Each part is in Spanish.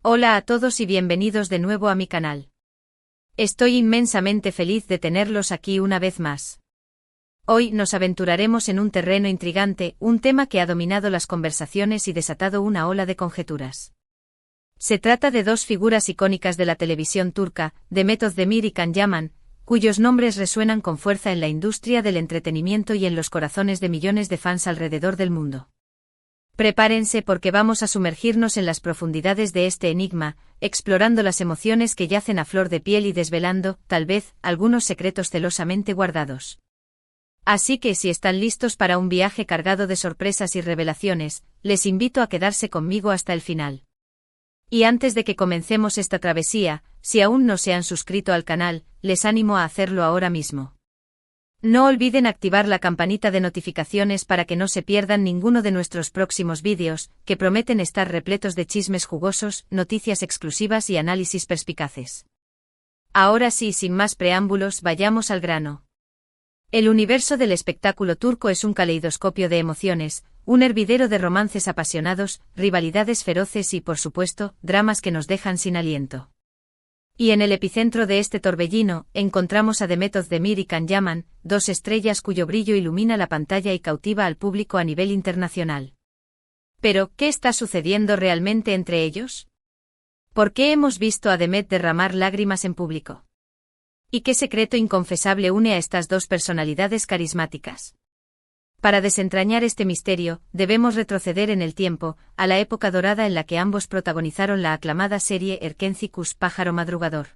Hola a todos y bienvenidos de nuevo a mi canal. Estoy inmensamente feliz de tenerlos aquí una vez más. Hoy nos aventuraremos en un terreno intrigante, un tema que ha dominado las conversaciones y desatado una ola de conjeturas. Se trata de dos figuras icónicas de la televisión turca, Demet Özdemir y Can Yaman, cuyos nombres resuenan con fuerza en la industria del entretenimiento y en los corazones de millones de fans alrededor del mundo. Prepárense porque vamos a sumergirnos en las profundidades de este enigma, explorando las emociones que yacen a flor de piel y desvelando, tal vez, algunos secretos celosamente guardados. Así que si están listos para un viaje cargado de sorpresas y revelaciones, les invito a quedarse conmigo hasta el final. Y antes de que comencemos esta travesía, si aún no se han suscrito al canal, les animo a hacerlo ahora mismo. No olviden activar la campanita de notificaciones para que no se pierdan ninguno de nuestros próximos vídeos, que prometen estar repletos de chismes jugosos, noticias exclusivas y análisis perspicaces. Ahora sí, sin más preámbulos, vayamos al grano. El universo del espectáculo turco es un caleidoscopio de emociones, un hervidero de romances apasionados, rivalidades feroces y, por supuesto, dramas que nos dejan sin aliento. Y en el epicentro de este torbellino, encontramos a Demet Özdemir y Can Yaman, dos estrellas cuyo brillo ilumina la pantalla y cautiva al público a nivel internacional. Pero, ¿qué está sucediendo realmente entre ellos? ¿Por qué hemos visto a Demet derramar lágrimas en público? ¿Y qué secreto inconfesable une a estas dos personalidades carismáticas? Para desentrañar este misterio, debemos retroceder en el tiempo, a la época dorada en la que ambos protagonizaron la aclamada serie Erkenzikuş Pájaro Madrugador.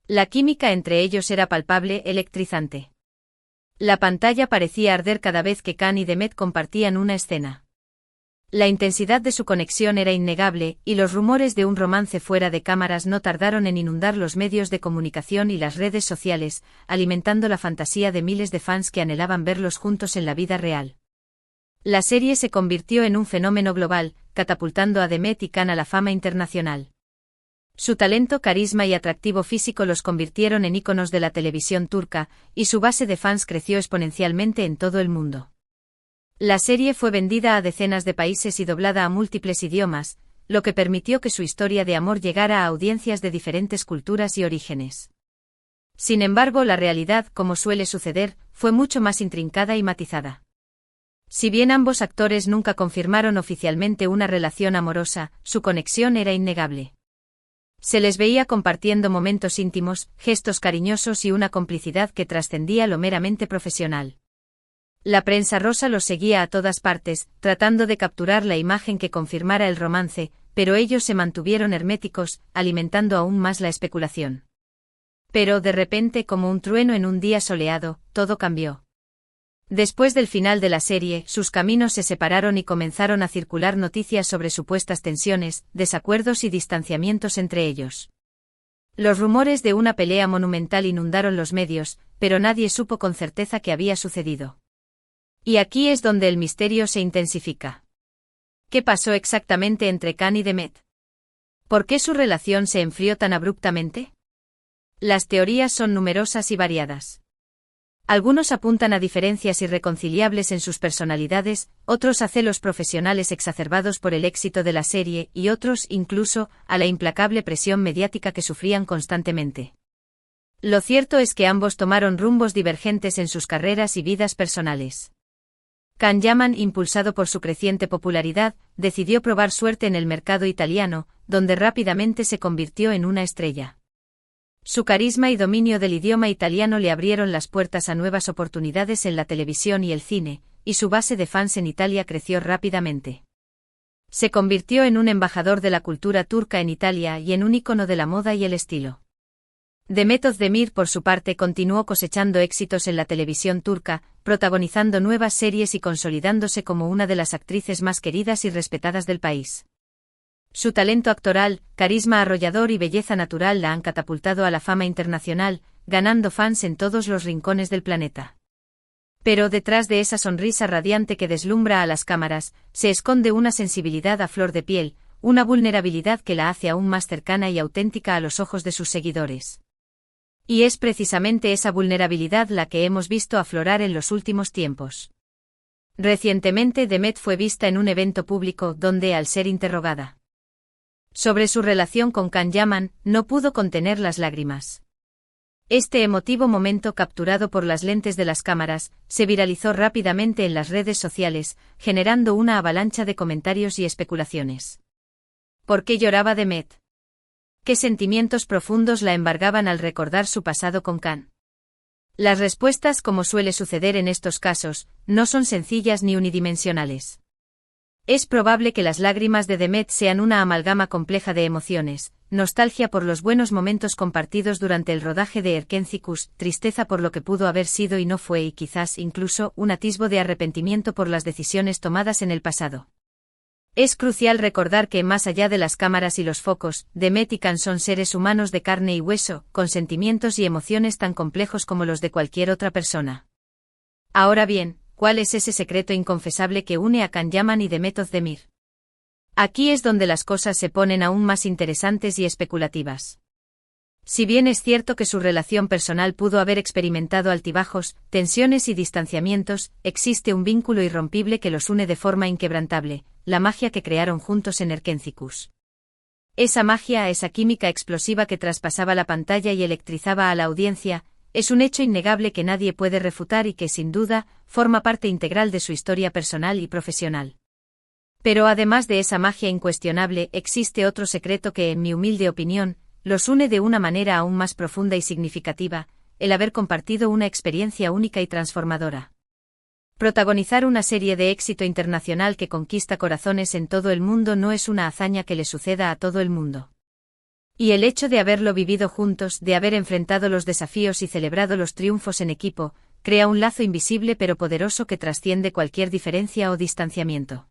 La química entre ellos era palpable, electrizante. La pantalla parecía arder cada vez que Can y Demet compartían una escena. La intensidad de su conexión era innegable, y los rumores de un romance fuera de cámaras no tardaron en inundar los medios de comunicación y las redes sociales, alimentando la fantasía de miles de fans que anhelaban verlos juntos en la vida real. La serie se convirtió en un fenómeno global, catapultando a Demet y Can a la fama internacional. Su talento, carisma y atractivo físico los convirtieron en íconos de la televisión turca, y su base de fans creció exponencialmente en todo el mundo. La serie fue vendida a decenas de países y doblada a múltiples idiomas, lo que permitió que su historia de amor llegara a audiencias de diferentes culturas y orígenes. Sin embargo, la realidad, como suele suceder, fue mucho más intrincada y matizada. Si bien ambos actores nunca confirmaron oficialmente una relación amorosa, su conexión era innegable. Se les veía compartiendo momentos íntimos, gestos cariñosos y una complicidad que trascendía lo meramente profesional. La prensa rosa los seguía a todas partes, tratando de capturar la imagen que confirmara el romance, pero ellos se mantuvieron herméticos, alimentando aún más la especulación. Pero de repente, como un trueno en un día soleado, todo cambió. Después del final de la serie, sus caminos se separaron y comenzaron a circular noticias sobre supuestas tensiones, desacuerdos y distanciamientos entre ellos. Los rumores de una pelea monumental inundaron los medios, pero nadie supo con certeza qué había sucedido. Y aquí es donde el misterio se intensifica. ¿Qué pasó exactamente entre Can y Demet? ¿Por qué su relación se enfrió tan abruptamente? Las teorías son numerosas y variadas. Algunos apuntan a diferencias irreconciliables en sus personalidades, otros a celos profesionales exacerbados por el éxito de la serie y otros, incluso, a la implacable presión mediática que sufrían constantemente. Lo cierto es que ambos tomaron rumbos divergentes en sus carreras y vidas personales. Can Yaman, impulsado por su creciente popularidad, decidió probar suerte en el mercado italiano, donde rápidamente se convirtió en una estrella. Su carisma y dominio del idioma italiano le abrieron las puertas a nuevas oportunidades en la televisión y el cine, y su base de fans en Italia creció rápidamente. Se convirtió en un embajador de la cultura turca en Italia y en un ícono de la moda y el estilo. Demet Özdemir, por su parte, continuó cosechando éxitos en la televisión turca, protagonizando nuevas series y consolidándose como una de las actrices más queridas y respetadas del país. Su talento actoral, carisma arrollador y belleza natural la han catapultado a la fama internacional, ganando fans en todos los rincones del planeta. Pero detrás de esa sonrisa radiante que deslumbra a las cámaras, se esconde una sensibilidad a flor de piel, una vulnerabilidad que la hace aún más cercana y auténtica a los ojos de sus seguidores. Y es precisamente esa vulnerabilidad la que hemos visto aflorar en los últimos tiempos. Recientemente Demet fue vista en un evento público donde, al ser interrogada Sobre su relación con Can Yaman, no pudo contener las lágrimas. Este emotivo momento, capturado por las lentes de las cámaras, se viralizó rápidamente en las redes sociales, generando una avalancha de comentarios y especulaciones. ¿Por qué lloraba Demet? ¿Qué sentimientos profundos la embargaban al recordar su pasado con Can? Las respuestas, como suele suceder en estos casos, no son sencillas ni unidimensionales. Es probable que las lágrimas de Demet sean una amalgama compleja de emociones: nostalgia por los buenos momentos compartidos durante el rodaje de Erkénticos, tristeza por lo que pudo haber sido y no fue, y quizás incluso un atisbo de arrepentimiento por las decisiones tomadas en el pasado. Es crucial recordar que, más allá de las cámaras y los focos, Demet y Can son seres humanos de carne y hueso, con sentimientos y emociones tan complejos como los de cualquier otra persona. Ahora bien, ¿cuál es ese secreto inconfesable que une a Can Yaman y Demet Özdemir? Aquí es donde las cosas se ponen aún más interesantes y especulativas. Si bien es cierto que su relación personal pudo haber experimentado altibajos, tensiones y distanciamientos, existe un vínculo irrompible que los une de forma inquebrantable: la magia que crearon juntos en Erkénticos. Esa magia, esa química explosiva que traspasaba la pantalla y electrizaba a la audiencia, es un hecho innegable que nadie puede refutar y que, sin duda, forma parte integral de su historia personal y profesional. Pero además de esa magia incuestionable, existe otro secreto que, en mi humilde opinión, los une de una manera aún más profunda y significativa: el haber compartido una experiencia única y transformadora. Protagonizar una serie de éxito internacional que conquista corazones en todo el mundo no es una hazaña que le suceda a todo el mundo. Y el hecho de haberlo vivido juntos, de haber enfrentado los desafíos y celebrado los triunfos en equipo, crea un lazo invisible pero poderoso que trasciende cualquier diferencia o distanciamiento.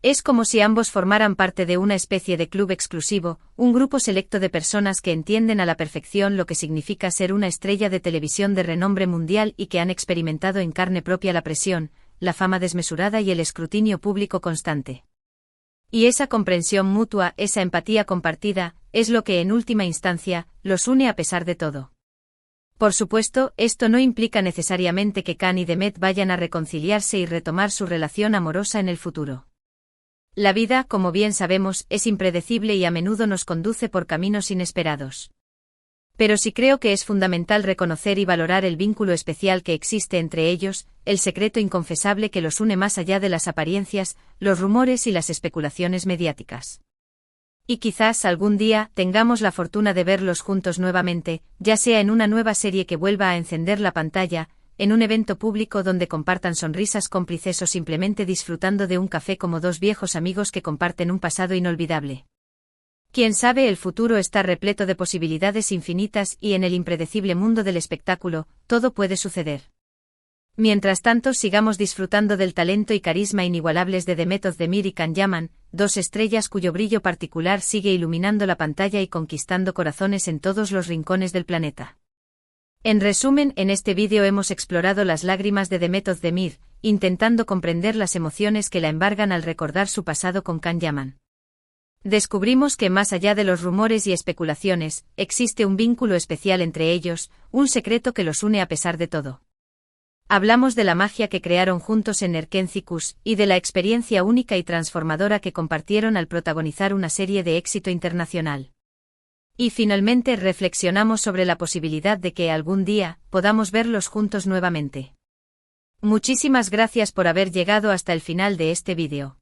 Es como si ambos formaran parte de una especie de club exclusivo, un grupo selecto de personas que entienden a la perfección lo que significa ser una estrella de televisión de renombre mundial y que han experimentado en carne propia la presión, la fama desmesurada y el escrutinio público constante. Y esa comprensión mutua, esa empatía compartida, es lo que en última instancia los une a pesar de todo. Por supuesto, esto no implica necesariamente que Can y Demet vayan a reconciliarse y retomar su relación amorosa en el futuro. La vida, como bien sabemos, es impredecible y a menudo nos conduce por caminos inesperados. Pero sí creo que es fundamental reconocer y valorar el vínculo especial que existe entre ellos, el secreto inconfesable que los une más allá de las apariencias, los rumores y las especulaciones mediáticas. Y quizás algún día tengamos la fortuna de verlos juntos nuevamente, ya sea en una nueva serie que vuelva a encender la pantalla, en un evento público donde compartan sonrisas cómplices o simplemente disfrutando de un café como dos viejos amigos que comparten un pasado inolvidable. Quién sabe, el futuro está repleto de posibilidades infinitas y en el impredecible mundo del espectáculo, todo puede suceder. Mientras tanto, sigamos disfrutando del talento y carisma inigualables de Demet Özdemir y Can Yaman, dos estrellas cuyo brillo particular sigue iluminando la pantalla y conquistando corazones en todos los rincones del planeta. En resumen, en este vídeo hemos explorado las lágrimas de Demet Özdemir, intentando comprender las emociones que la embargan al recordar su pasado con Can Yaman. Descubrimos que, más allá de los rumores y especulaciones, existe un vínculo especial entre ellos, un secreto que los une a pesar de todo. Hablamos de la magia que crearon juntos en Erkénticos y de la experiencia única y transformadora que compartieron al protagonizar una serie de éxito internacional. Y finalmente reflexionamos sobre la posibilidad de que algún día podamos verlos juntos nuevamente. Muchísimas gracias por haber llegado hasta el final de este vídeo.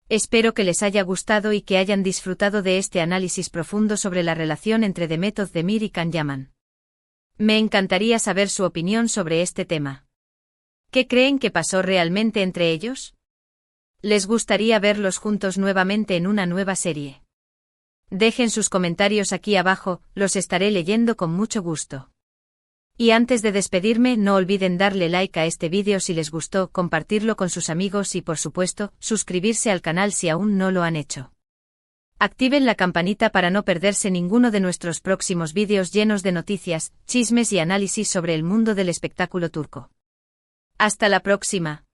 Espero que les haya gustado y que hayan disfrutado de este análisis profundo sobre la relación entre Demet Özdemir y Can Yaman. Me encantaría saber su opinión sobre este tema. ¿Qué creen que pasó realmente entre ellos? ¿Les gustaría verlos juntos nuevamente en una nueva serie? Dejen sus comentarios aquí abajo, los estaré leyendo con mucho gusto. Y antes de despedirme, no olviden darle like a este vídeo si les gustó, compartirlo con sus amigos y, por supuesto, suscribirse al canal si aún no lo han hecho. Activen la campanita para no perderse ninguno de nuestros próximos vídeos llenos de noticias, chismes y análisis sobre el mundo del espectáculo turco. Hasta la próxima.